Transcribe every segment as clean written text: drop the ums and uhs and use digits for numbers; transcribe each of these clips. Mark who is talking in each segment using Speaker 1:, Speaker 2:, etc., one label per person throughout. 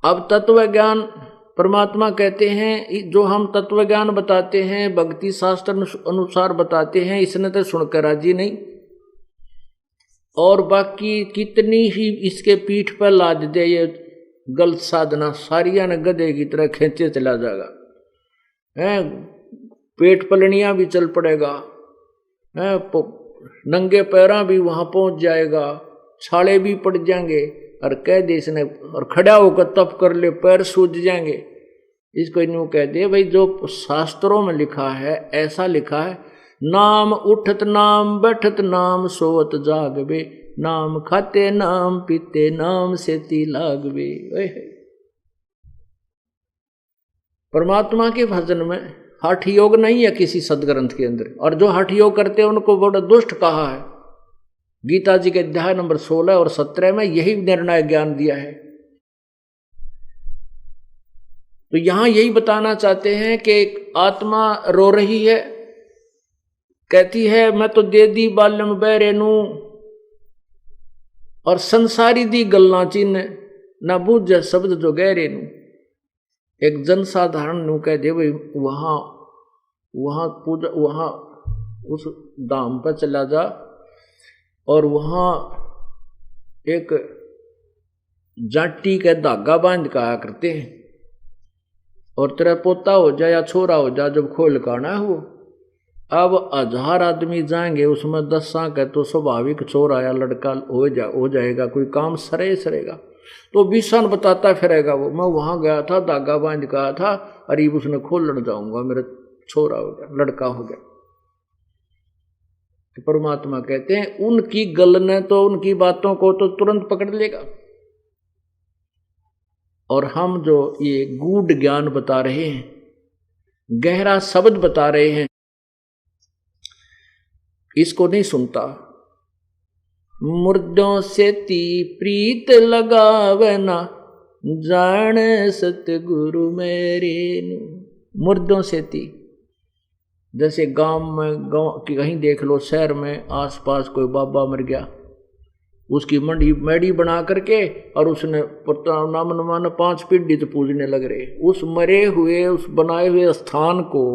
Speaker 1: अब तत्व ज्ञान परमात्मा कहते हैं, जो हम तत्व ज्ञान बताते हैं, भक्ति शास्त्र अनुसार बताते हैं, इसने तो सुनकर राजी नहीं, और बाकी कितनी ही इसके पीठ पर लाद दे ये गलत साधना, सारिया ने गधे की तरह खींचे चला जाएगा, है पेट पलनिया भी चल पड़ेगा, है नंगे पैरा भी वहां पहुंच जाएगा, छाले भी पड़ जाएंगे, और कह दे इसने, और खड़ा होकर तप कर ले पैर सूज जाएंगे। इसको यूं कह दे भाई, जो शास्त्रों में लिखा है ऐसा लिखा है, नाम उठत नाम बैठत नाम सोवत जागबे, नाम खाते नाम पीते नाम सेती लागबे। परमात्मा के भजन में हठ योग नहीं है किसी सदग्रंथ के अंदर, और जो हठ योग करते हैं उनको बड़ा दुष्ट कहा है। गीता जी के अध्याय नंबर 16 और 17 में यही निर्णय ज्ञान दिया है। तो यहां यही बताना चाहते हैं कि एक आत्मा रो रही है, कहती है मैं तो दे दी बालम बैरेनू, और संसारी दी गल्ला चिन्ह ना बूझ शब्द जो गहरेनू। एक जनसाधारण नु कह दे भाई वहां पूजा, वहां उस धाम पर चला जा, और वहां एक जाटी का धागा बांध का आया करते हैं, और तेरा पोता हो जाए या छोरा हो जाए जब खोल काना है वो, अब 1000 आदमी जाएंगे, उसमें 10 का तो स्वाभाविक छोरा या लड़का हो जाएगा, कोई काम सरेगा। तो विषण बताता फिरेगा वो, मैं वहां गया था, धागा बांध का था, अरीब उसने खोलने जाऊंगा, मेरा छोरा हो गया, लड़का हो गया। तो परमात्मा कहते हैं उनकी गल ने तो उनकी बातों को तो तुरंत पकड़ लेगा, और हम जो ये गूढ़ ज्ञान बता रहे हैं, गहरा शब्द बता रहे हैं, इसको नहीं सुनता। मुर्दों से ती प्रीत लगावना, जाने सतगुरु मेरे नु। मुर्दों से ती, जैसे गांव की कहीं देख लो, शहर में आसपास कोई बाबा मर गया, उसकी मेड़ी बना करके, और उसने नाम नमान 5 पीढ़ी तो पूजने लग रहे, उस मरे हुए उस बनाए हुए स्थान को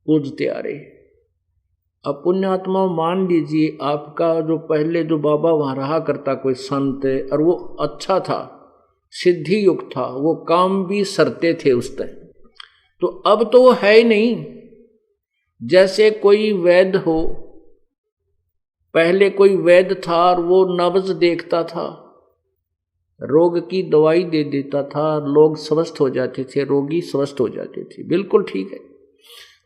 Speaker 1: पूजते आ रहे। अब पुण्यात्मा मान लीजिए आपका जो पहले जो बाबा वहां रहा करता कोई संत, और वो अच्छा था, सिद्धि युक्त था, वो काम भी सरते थे उस टाइम, तो अब तो वो है ही नहीं। जैसे कोई वैद्य हो, पहले कोई वैद्य था और वो नब्ज देखता था, रोग की दवाई दे देता था, लोग स्वस्थ हो जाते थे, रोगी स्वस्थ हो जाते थे, बिल्कुल ठीक है।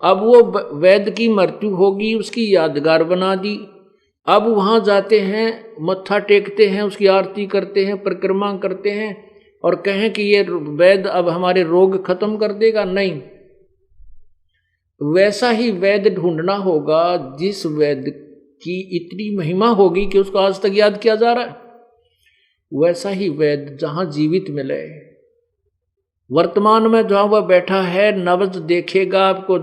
Speaker 1: अब वो वैद्य की मृत्यु होगी, उसकी यादगार बना दी, अब वहां जाते हैं, मत्था टेकते हैं, उसकी आरती करते हैं, परिक्रमा करते हैं, और कहें कि ये वैद्य अब हमारे रोग खत्म कर देगा, नहीं। वैसा ही वैद्य ढूंढना होगा जिस वैद्य की इतनी महिमा होगी कि उसको आज तक याद किया जा रहा है, वैसा ही वैद्य जहां जीवित मिले, वर्तमान में जहां वह बैठा है, नब्ज देखेगा, आपको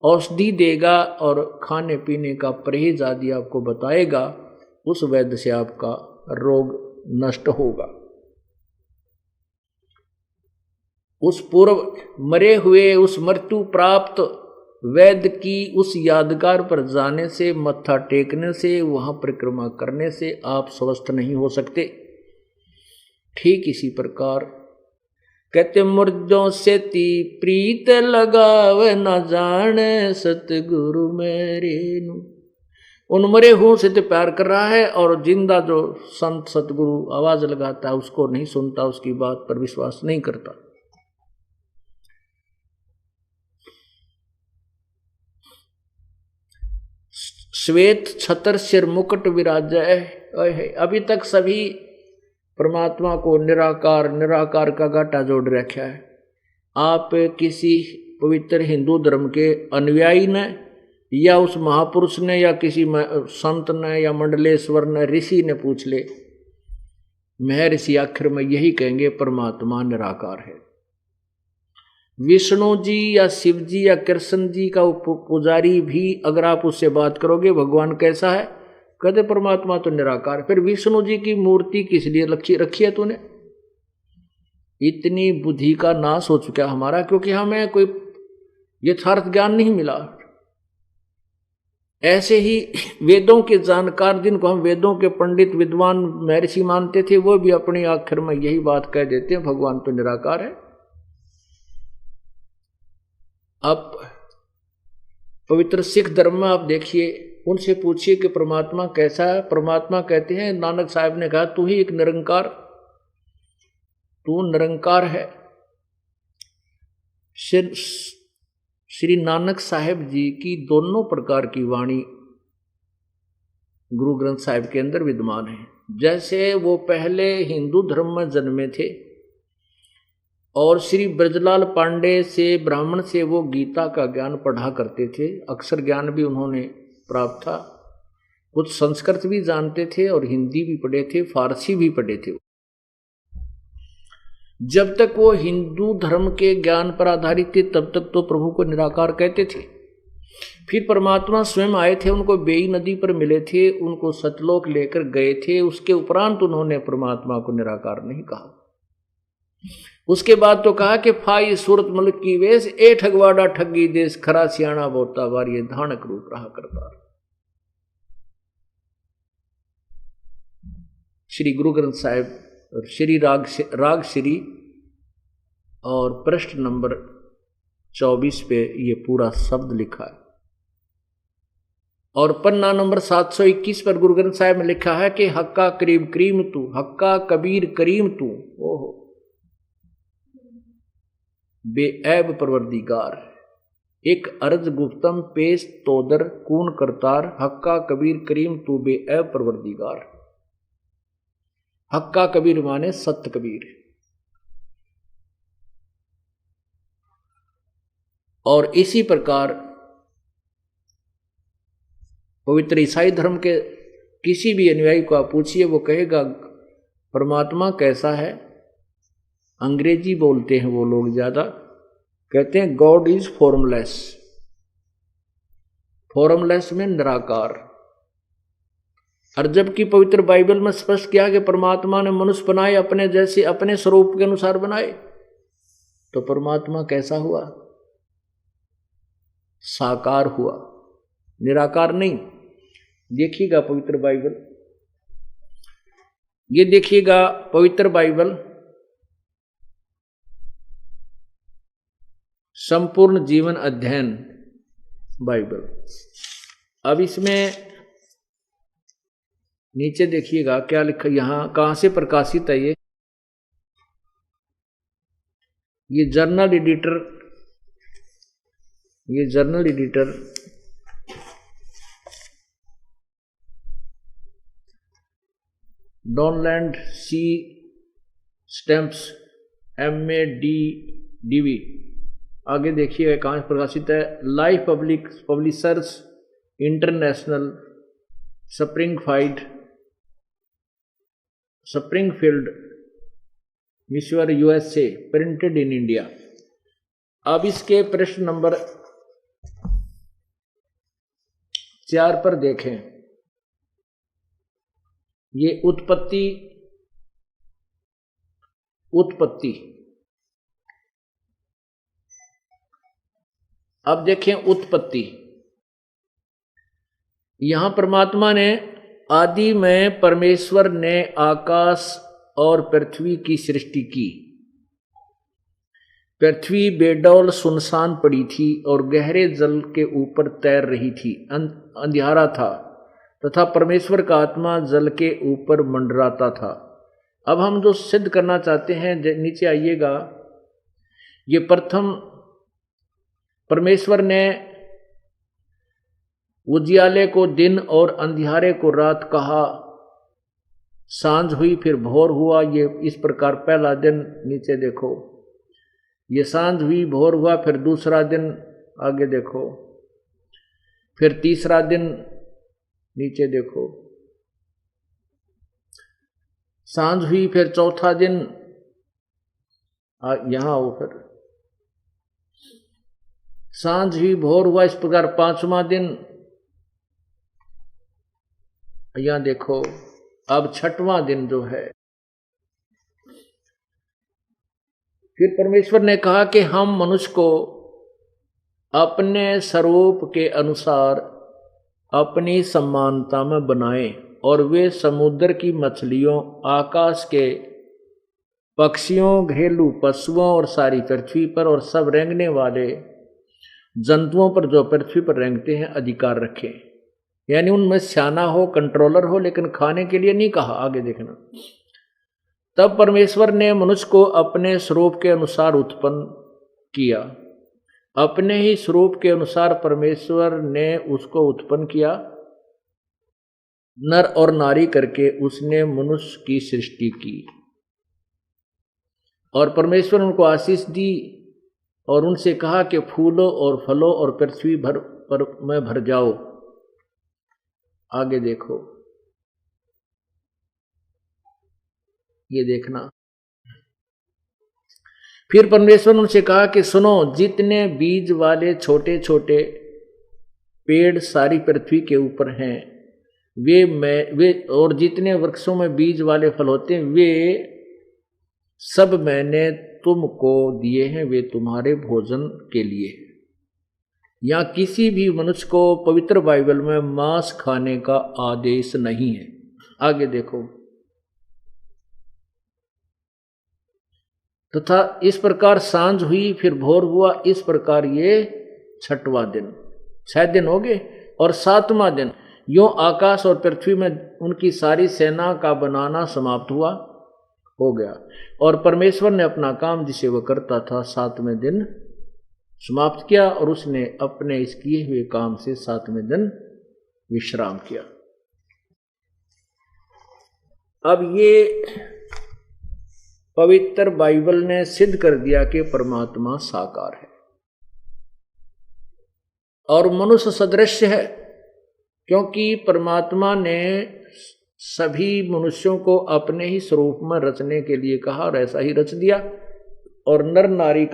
Speaker 1: औषधि देगा और खाने पीने का परहेज आदि आपको बताएगा, उस वैद्य से आपका रोग नष्ट होगा। उस पूर्व मरे हुए, उस मृत्यु प्राप्त वैद्य की उस यादगार पर जाने से, मत्था टेकने से, वहां परिक्रमा करने से आप स्वस्थ नहीं हो सकते। ठीक इसी प्रकार कहते मुर्दों से ती प्रीत लगाव, न जाने सतगुरु मेरे नु। उन मरे हुओं से तो प्यार कर रहा है, और जिंदा जो संत सतगुरु आवाज लगाता है उसको नहीं सुनता, उसकी बात पर विश्वास नहीं करता। श्वेत छतर सिर मुकुट विराजय। अभी तक सभी परमात्मा को निराकार निराकार का घाटा जोड़ रखा है। आप किसी पवित्र हिंदू धर्म के अनुयायी ने, या उस महापुरुष ने, या किसी संत ने, या मंडलेश्वर ने, ऋषि ने पूछ ले, महर्षि आखिर में यही कहेंगे परमात्मा निराकार है। विष्णु जी या शिव जी या कृष्ण जी का पुजारी भी अगर आप उससे बात करोगे भगवान कैसा है, कहते परमात्मा तो निराकार। फिर विष्णु जी की मूर्ति किस लिए रखी है तूने? इतनी बुद्धि का नाश हो चुका है हमारा, क्योंकि हमें कोई यथार्थ ज्ञान नहीं मिला। ऐसे ही वेदों के जानकार, जिनको हम वेदों के पंडित विद्वान महर्षि मानते थे, वो भी अपनी आखिर में यही बात कह देते हैं, भगवान तो निराकार है। अब पवित्र सिख धर्म में आप देखिए, उनसे पूछिए कि परमात्मा कैसा है। परमात्मा कहते हैं, नानक साहब ने कहा, तू ही एक निरंकार, तू निरंकार है। श्री नानक साहब जी की दोनों प्रकार की वाणी गुरु ग्रंथ साहिब के अंदर विद्यमान है। जैसे वो पहले हिंदू धर्म में जन्मे थे और श्री ब्रजलाल पांडे से, ब्राह्मण से वो गीता का ज्ञान पढ़ा करते थे, अक्षर ज्ञान भी उन्होंने प्राप्त था, कुछ संस्कृत भी जानते थे और हिंदी भी पढ़े थे, फारसी भी पढ़े थे। जब तक वो हिंदू धर्म के ज्ञान पर आधारित थे तब तक तो प्रभु को निराकार कहते थे। फिर परमात्मा स्वयं आए थे, उनको बेई नदी पर मिले थे, उनको सतलोक लेकर गए थे, उसके उपरांत उन्होंने परमात्मा को निराकार नहीं कहा। उसके बाद तो कहा कि फाई सूरत मुल्क की वेश, ए ठगवाड़ा ठगी देश, खरा सियाणा बोता बार, ये धानक रूप रहा करतार। श्री गुरु ग्रंथ साहिब श्री राग श्री और पृष्ठ नंबर 24 पे ये पूरा शब्द लिखा है, और पन्ना नंबर 721 पर गुरु ग्रंथ साहिब में लिखा है कि हक्का करीम करीम तू, हक्का कबीर करीम तू, ओहो बेऐब परवरदिगार, एक अर्ज गुप्तम पेश तोदर कून करतार, हक्का कबीर करीम तू बेऐब परवरदिगार। हक्का कबीर माने सत्य कबीर। और इसी प्रकार पवित्र ईसाई धर्म के किसी भी अनुयायी को आप पूछिए, वो कहेगा परमात्मा कैसा है। अंग्रेजी बोलते हैं वो लोग ज्यादा, कहते हैं गॉड इज फॉर्मलेस। फॉर्मलेस में निराकार। और जबकि पवित्र बाइबल में स्पष्ट किया कि परमात्मा ने मनुष्य बनाए, अपने जैसे अपने स्वरूप के अनुसार बनाए, तो परमात्मा कैसा हुआ? साकार हुआ, निराकार नहीं। देखिएगा पवित्र बाइबल, ये देखिएगा पवित्र बाइबल संपूर्ण जीवन अध्ययन बाइबल। अब इसमें नीचे देखिएगा क्या लिखा, यहां कहां से प्रकाशित है ये जर्नल एडिटर, ये जर्नल एडिटर डॉनलैंड सी स्टैम्प्स MADDV। आगे देखिए कहां प्रकाशित है, life public publishers international, Springfield Michigan USA, printed in India. अब इसके प्रश्न नंबर 4 पर देखें, ये उत्पत्ति अब देखें उत्पत्ति। यहां परमात्मा ने आदि में परमेश्वर ने आकाश और पृथ्वी की सृष्टि की। पृथ्वी बेडौल सुनसान पड़ी थी और गहरे जल के ऊपर तैर रही थी, अंधियारा था तथा परमेश्वर का आत्मा जल के ऊपर मंडराता था। अब हम जो सिद्ध करना चाहते हैं, नीचे आइएगा, ये प्रथम परमेश्वर ने उजियाले को दिन और अंधियारे को रात कहा, सांझ हुई फिर भोर हुआ, ये इस प्रकार पहला दिन, नीचे देखो, ये सांझ हुई भोर हुआ, फिर दूसरा दिन, आगे देखो, फिर तीसरा दिन, नीचे देखो, सांझ हुई फिर चौथा दिन, यहां हो, फिर सांझ हुई भोर हुआ, इस प्रकार पांचवा दिन, यहां देखो। अब छठवां दिन जो है, फिर परमेश्वर ने कहा कि हम मनुष्य को अपने स्वरूप के अनुसार अपनी समानता में बनाएं और वे समुद्र की मछलियों, आकाश के पक्षियों, घरेलू पशुओं और सारी पृथ्वी पर और सब रेंगने वाले जंतुओं पर जो पृथ्वी पर रेंगते हैं अधिकार रखें। यानी उनमें सियाना हो, कंट्रोलर हो, लेकिन खाने के लिए नहीं कहा। आगे देखना। तब परमेश्वर ने मनुष्य को अपने स्वरूप के अनुसार उत्पन्न किया। अपने ही स्वरूप के अनुसार परमेश्वर ने उसको उत्पन्न किया, नर और नारी करके उसने मनुष्य की सृष्टि की। और परमेश्वर उनको आशीष दी और उनसे कहा कि फूलो और फलो और पृथ्वी भर पर में भर जाओ। आगे देखो, ये देखना। फिर परमेश्वर ने उनसे कहा कि सुनो, जितने बीज वाले छोटे छोटे पेड़ सारी पृथ्वी के ऊपर हैं वे और जितने वृक्षों में बीज वाले फल होते हैं वे सब मैंने तुमको दिए हैं, वे तुम्हारे भोजन के लिए। या किसी भी मनुष्य को पवित्र बाइबल में मांस खाने का आदेश नहीं है। आगे देखो। तथा इस प्रकार सांझ हुई, फिर भोर हुआ, इस प्रकार ये 6वां दिन। 6 दिन हो गए और 7वां दिन यूं आकाश और पृथ्वी में उनकी सारी सेना का बनाना समाप्त हुआ, हो गया। और परमेश्वर ने अपना काम जिसे वह करता था 7वें दिन समाप्त किया और उसने अपने इस किए हुए काम से 7वें दिन विश्राम किया। अब ये पवित्र बाइबल ने सिद्ध कर दिया कि परमात्मा साकार है और मनुष्य सदृश है, क्योंकि परमात्मा ने सभी मनुष्यों को अपने ही स्वरूप में रचने के लिए कहा और ऐसा ही रच दिया और नर नारी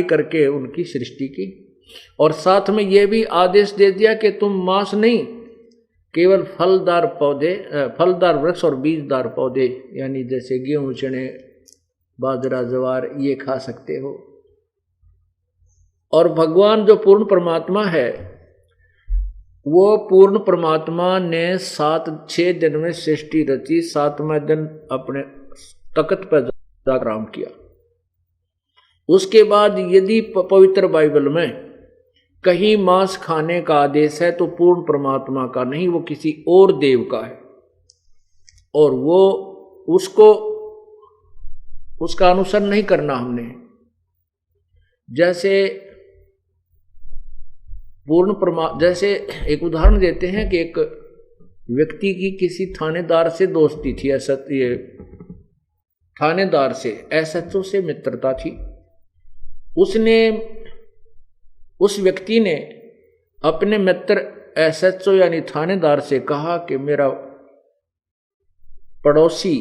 Speaker 1: करके उनकी सृष्टि की। और साथ में यह भी आदेश दे दिया कि तुम मांस नहीं, केवल फलदार वृक्ष और बीजदार पौधे, यानी जैसे गेहूं, चने, बाजरा, ज्वार, ये खा सकते हो। और भगवान जो पूर्ण परमात्मा है, वो पूर्ण परमात्मा ने 6 दिन में सृष्टि रची, 7वां दिन अपने तख्त पर जाकर आराम किया। उसके बाद यदि पवित्र बाइबल में कहीं मांस खाने का आदेश है तो पूर्ण परमात्मा का नहीं, वो किसी और देव का है और वो उसका अनुसरण नहीं करना हमने। जैसे जैसे एक उदाहरण देते हैं कि एक व्यक्ति की किसी थानेदार से दोस्ती थी, थानेदार से, एसएचओ से मित्रता थी। उस व्यक्ति ने अपने मित्र एसएचओ यानी थानेदार से कहा कि मेरा पड़ोसी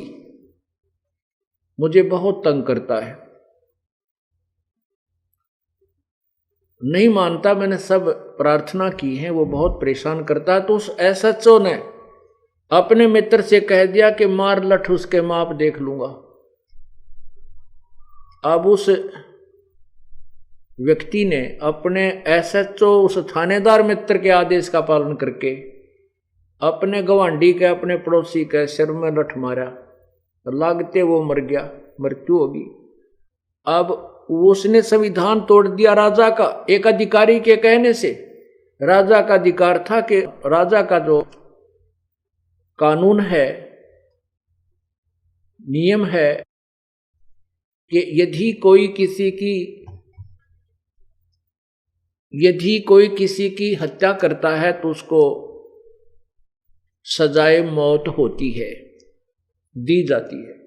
Speaker 1: मुझे बहुत तंग करता है, नहीं मानता, मैंने सब प्रार्थना की है, वो बहुत परेशान करता है। तो उस एसएचओ ने अपने मित्र से कह दिया कि मार लठ, उसके माप देख लूंगा। अब उस व्यक्ति ने अपने एसएचओ, उस थानेदार मित्र के आदेश का पालन करके अपने गवांडी के, अपने पड़ोसी के सिर में लठ मारा, लागते वो मर गया, मृत्यु होगी। अब उसने संविधान तोड़ दिया राजा का, एक अधिकारी के कहने से। राजा का अधिकार था कि राजा का जो कानून है, नियम है कि यदि कोई किसी की हत्या करता है तो उसको सजाए मौत होती है, दी जाती है।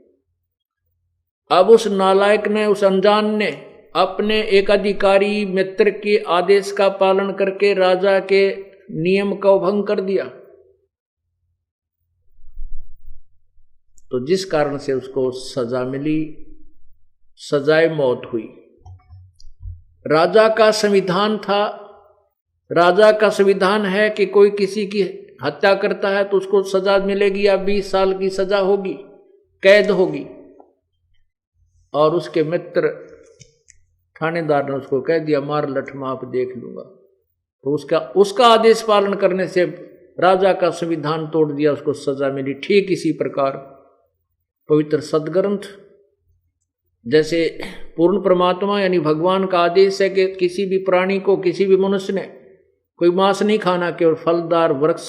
Speaker 1: अब उस नालायक ने, उस अनजान ने अपने एक अधिकारी मित्र के आदेश का पालन करके राजा के नियम का भंग कर दिया, तो जिस कारण से उसको सजा मिली, सजाए मौत हुई। राजा का संविधान था, राजा का संविधान है कि कोई किसी की हत्या करता है तो उसको सजा मिलेगी या 20 साल की सजा होगी, कैद होगी। और उसके मित्र थानेदार ने उसको कह दिया मार लठ माप देख लूंगा। तो उसका आदेश पालन करने से राजा का संविधान तोड़ दिया, उसको सजा मिली। ठीक इसी प्रकार पवित्र सदग्रंथ जैसे पूर्ण परमात्मा यानी भगवान का आदेश है कि किसी भी प्राणी को, किसी भी मनुष्य ने कोई मांस नहीं खाना, केवल फलदार वृक्ष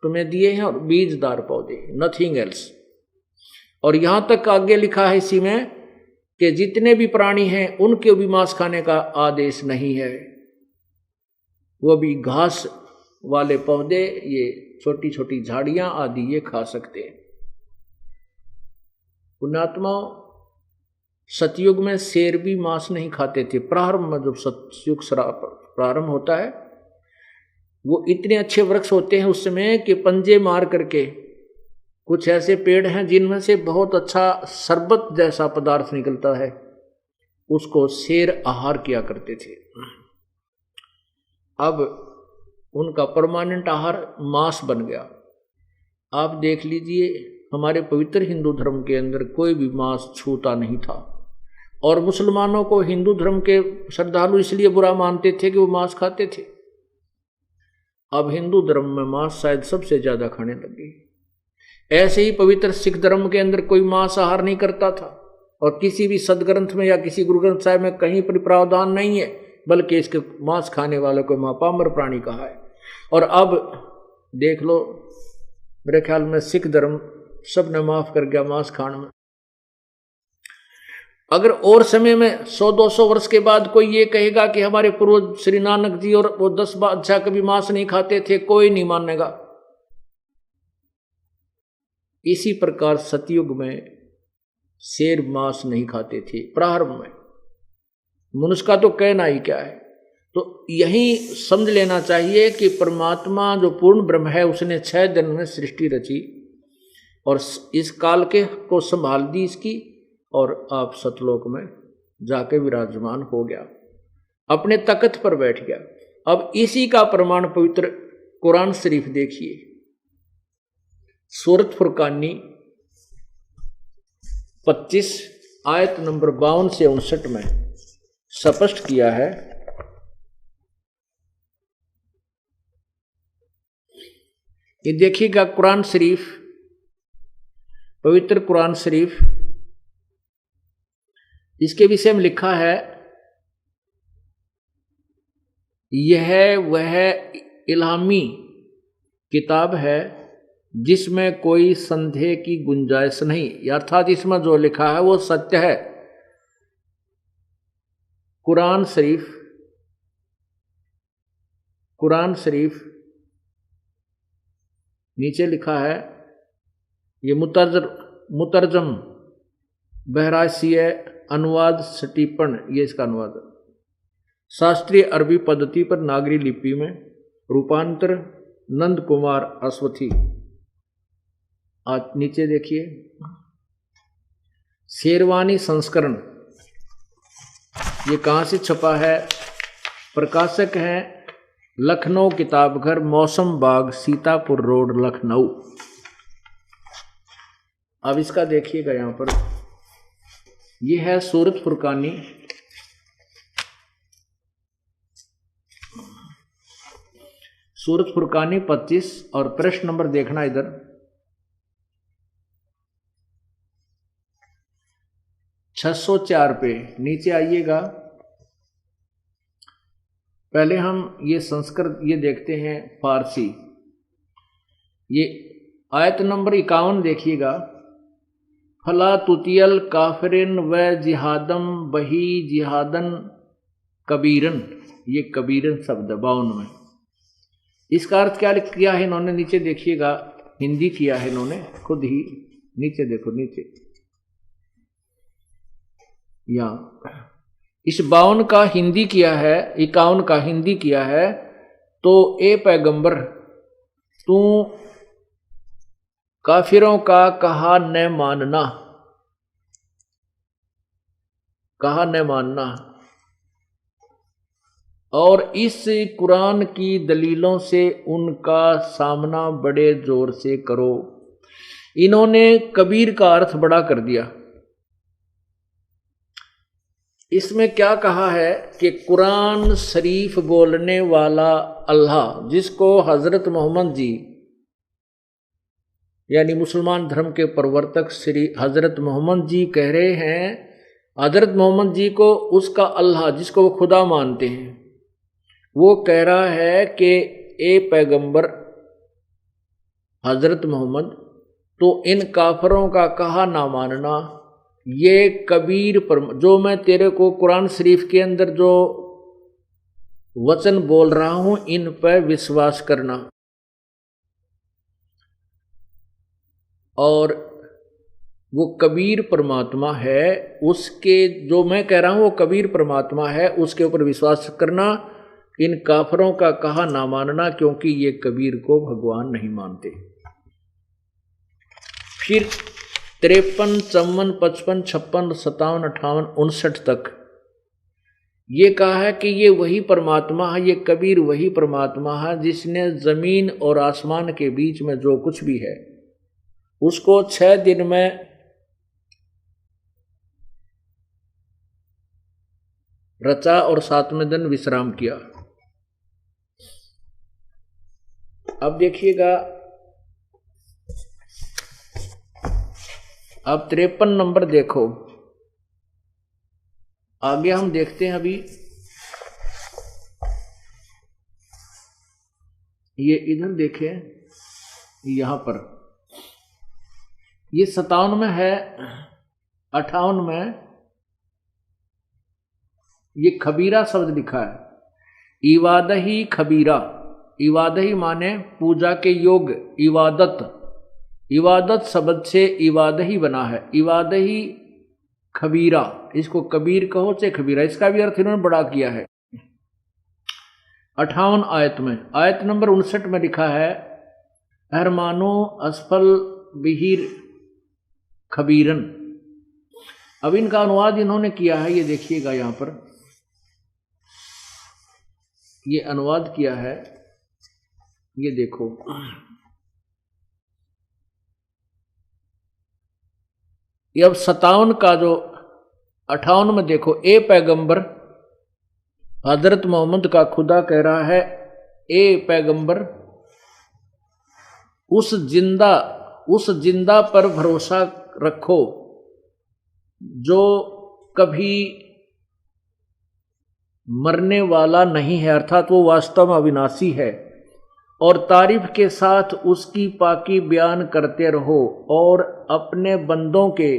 Speaker 1: तुम्हें दिए हैं और बीजदार पौधे, नथिंग एल्स। और यहां तक आगे लिखा है इसी में कि जितने भी प्राणी हैं उनके भी मांस खाने का आदेश नहीं है, वो भी घास वाले पौधे, ये छोटी छोटी झाड़ियां आदि ये खा सकते हैं। पुण्यात्मा, सतयुग में शेर भी मांस नहीं खाते थे। प्रारंभ में जब सतयुग प्रारंभ होता है, वो इतने अच्छे वृक्ष होते हैं उस समय कि पंजे मार करके कुछ ऐसे पेड़ हैं जिनमें से बहुत अच्छा शरबत जैसा पदार्थ निकलता है, उसको शेर आहार किया करते थे। अब उनका परमानेंट आहार मांस बन गया। आप देख लीजिए, हमारे पवित्र हिंदू धर्म के अंदर कोई भी मांस छूता नहीं था। और मुसलमानों को हिंदू धर्म के श्रद्धालु इसलिए बुरा मानते थे कि वो मांस खाते थे। अब हिंदू धर्म में मांस शायद सबसे ज्यादा खाने लगे। ऐसे ही पवित्र सिख धर्म के अंदर कोई मांस आहार नहीं करता था, और किसी भी सदग्रंथ में या किसी गुरु ग्रंथ साहिब में कहीं पर प्रावधान नहीं है, बल्कि इसके मांस खाने वालों को महापामर प्राणी कहा है। और अब देख लो, मेरे ख्याल में सिख धर्म सब ने माफ कर गया मांस खाने में। अगर और समय में 100-200 वर्ष के बाद कोई ये कहेगा कि हमारे पूर्वज श्री नानक जी और वो 10 बादशाह कभी मांस नहीं खाते थे, कोई नहीं मानेगा। इसी प्रकार सतयुग में शेर मांस नहीं खाते थे प्रारंभ में। मनुष्य का तो कहना ही क्या है। तो यही समझ लेना चाहिए कि परमात्मा जो पूर्ण ब्रह्म है, उसने 6 दिन में सृष्टि रची और इस काल के को संभाल दी इसकी, और आप सतलोक में जाके विराजमान हो गया, अपने तख्त पर बैठ गया। अब इसी का प्रमाण पवित्र कुरान शरीफ देखिए, सूरत फुरकानी 25 आयत नंबर 52 से 59 में स्पष्ट किया है। ये देखिएगा कुरान शरीफ, पवित्र कुरान शरीफ, इसके विषय में लिखा है, यह वह इल्हामी किताब है जिसमें कोई संदेह की गुंजाइश नहीं, अर्थात इसमें जो लिखा है वो सत्य है। कुरान शरीफ नीचे लिखा है, ये मुतरजम बहराइशिय अनुवाद स्टीपन, ये इसका अनुवाद है। शास्त्रीय अरबी पद्धति पर नागरी लिपि में रूपांतर नंद कुमार अश्वथी। आज नीचे देखिए, शेरवानी संस्करण, ये कहाँ से छपा है? प्रकाशक हैं लखनऊ किताबघर, मौसम बाग, सीतापुर रोड, लखनऊ। अब इसका देखिएगा, यहां पर ये है सूरत फुरकानी, सूरत फुरकानी 25, और प्रश्न नंबर देखना इधर, छह 604 पे नीचे आइएगा। पहले हम ये संस्कृत ये देखते हैं फारसी। ये आयत नंबर 51 देखिएगा, फला तुतियल काफिरिन व जिहादम बही जिहादन कबीरन, ये कबीरन शब्द 52 में। इसका अर्थ क्या किया है इन्होंने? नीचे देखिएगा, हिंदी किया है इन्होंने खुद ही, नीचे देखो, नीचे या इस 52 का हिंदी किया है, 51 का हिंदी किया है। तो ए पैगंबर, तू काफिरों का कहा न मानना, कहा न मानना, और इस कुरान की दलीलों से उनका सामना बड़े जोर से करो। इन्होंने कबीर का अर्थ बड़ा कर दिया। इसमें क्या कहा है कि कुरान शरीफ बोलने वाला अल्लाह, जिसको हजरत मोहम्मद जी यानी मुसलमान धर्म के प्रवर्तक श्री हजरत मोहम्मद जी कह रहे हैं, हजरत मोहम्मद जी को उसका अल्लाह जिसको वो खुदा मानते हैं, वो कह रहा है कि ए पैगंबर हजरत मोहम्मद, तो इन काफरों का कहा ना मानना, ये कबीर पर जो मैं तेरे को कुरान शरीफ के अंदर जो वचन बोल रहा हूं इन पर विश्वास करना। और वो कबीर परमात्मा है, उसके जो मैं कह रहा हूं वो कबीर परमात्मा है, उसके ऊपर विश्वास करना, इन काफरों का कहा ना मानना, क्योंकि ये कबीर को भगवान नहीं मानते। फिर 53, 54, 55, 56, 57, 58, 59 तक ये कहा है कि ये वही परमात्मा है, ये कबीर वही परमात्मा है जिसने जमीन और आसमान के बीच में जो कुछ भी है उसको 6 दिन में रचा और 7वें दिन विश्राम किया। अब देखिएगा, अब 53 नंबर देखो, आगे हम देखते हैं। अभी ये इधर देखें, यहां पर ये 57 में है, 58 में ये खबीरा शब्द लिखा है, इवादही खबीरा। इवादही माने पूजा के योग, इबादत, इबादत शब्द से इवादही बना है, इवादही खबीरा, इसको कबीर कहो चाहे खबीरा, इसका भी अर्थ इन्होंने बड़ा किया है। 58 आयत में, आयत नंबर 59 में लिखा है, अरमानो असफल बिहिर खबीरन। अब इनका अनुवाद इन्होंने किया है, ये देखिएगा यहां पर ये अनुवाद किया है, ये देखो, ये अब 57 का जो 58 में देखो, ए पैगंबर, हजरत मोहम्मद का खुदा कह रहा है, ए पैगंबर उस जिंदा पर भरोसा रखो जो कभी मरने वाला नहीं है, अर्थात वो वास्तव में अविनाशी है, और तारीफ के साथ उसकी पाकी बयान करते रहो, और अपने बंदों के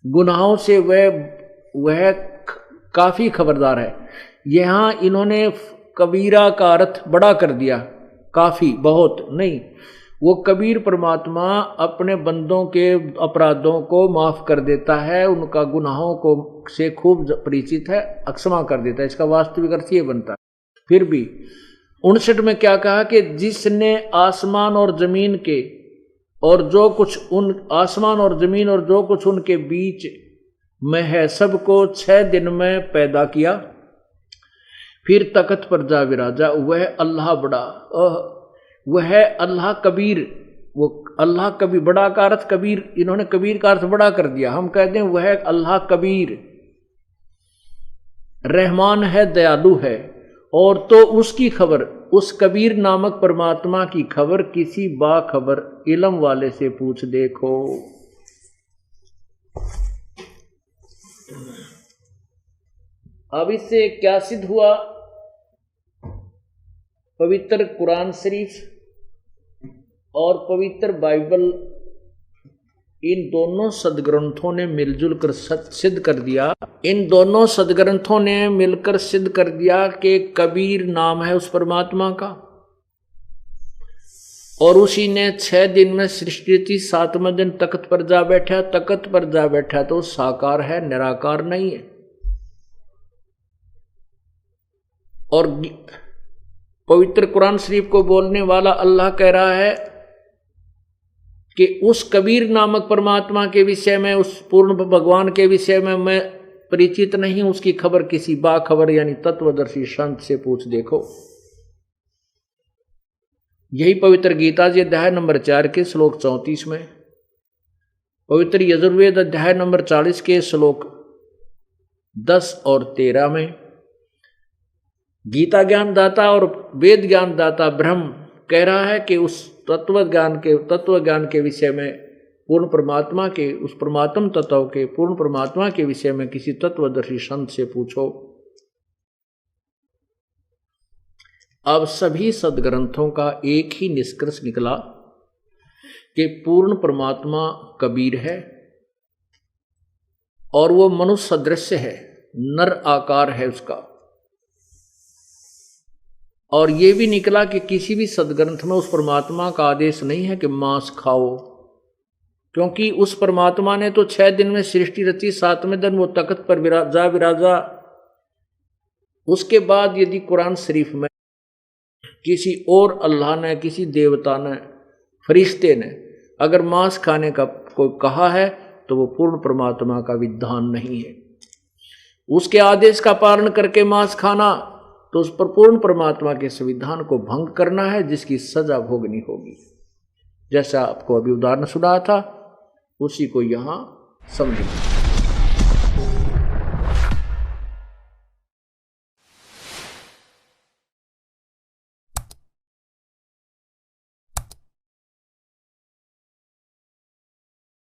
Speaker 1: गुनाहों से वह काफी खबरदार है। यहां इन्होंने कबीरा का अर्थ बड़ा कर दिया, काफी, बहुत नहीं। वो कबीर परमात्मा अपने बंदों के अपराधों को माफ कर देता है, उनका गुनाहों को से खूब परिचित है, अक्षमा कर देता है, इसका वास्तविक अर्थ ये बनता है। फिर भी 59 में क्या कहा कि जिसने आसमान और जमीन के और जो कुछ उन आसमान और जमीन और जो कुछ उनके बीच में है सबको 6 दिन में पैदा किया, फिर तख्त पर जा विराजा, वह अल्लाह बड़ा, वह अल्लाह कबीर। वो अल्लाह कबीर, बड़ा का अर्थ कबीर, इन्होंने कबीर का अर्थ बड़ा कर दिया। हम कहते हैं वह अल्लाह कबीर रहमान है, दयालु है। और तो उसकी खबर, उस कबीर नामक परमात्मा की खबर किसी बाखबर इल्म वाले से पूछ देखो। अब इससे क्या सिद्ध हुआ? पवित्र कुरान शरीफ और पवित्र बाइबल, इन दोनों सदग्रंथों ने मिलजुल कर सिद्ध कर दिया, इन दोनों सदग्रंथों ने मिलकर सिद्ध कर दिया कि कबीर नाम है उस परमात्मा का, और उसी ने 6 दिन में सृष्टि की, 7वें दिन तख्त पर जा बैठा। तख्त पर जा बैठा तो साकार है, निराकार नहीं है। और पवित्र कुरान शरीफ को बोलने वाला अल्लाह कह रहा है कि उस कबीर नामक परमात्मा के विषय में, उस पूर्ण भगवान के विषय में मैं परिचित नहीं, उसकी खबर किसी बाखबर यानी तत्वदर्शी संत से पूछ देखो। यही पवित्र गीता जी अध्याय नंबर 4 के श्लोक 34 में, पवित्र यजुर्वेद अध्याय नंबर 40 के श्लोक 10 और 13 में, गीता ज्ञान दाता और वेद ज्ञान दाता ब्रह्म कह रहा है कि उस तत्व ज्ञान के विषय में पूर्ण परमात्मा के, उस परमात्म तत्व के पूर्ण परमात्मा के विषय में किसी तत्वदर्शी संत से पूछो। अब सभी सदग्रंथों का एक ही निष्कर्ष निकला कि पूर्ण परमात्मा कबीर है और वो मनुष्य सदृश है, नर आकार है उसका। और ये भी निकला कि किसी भी सदग्रंथ में उस परमात्मा का आदेश नहीं है कि मांस खाओ, क्योंकि उस परमात्मा ने तो 6 दिन में सृष्टि रची, 7वें दिन वो तख्त पर विराजा। उसके बाद यदि कुरान शरीफ में किसी और अल्लाह ने, किसी देवता ने, फरिश्ते ने अगर मांस खाने का कोई कहा है तो वो पूर्ण परमात्मा का विधान नहीं है। उसके आदेश का पालन करके मांस खाना तो उस पर पूर्ण परमात्मा के संविधान को भंग करना है, जिसकी सजा भोगनी होगी। जैसा आपको अभी उदाहरण सुना था उसी को यहां समझिए।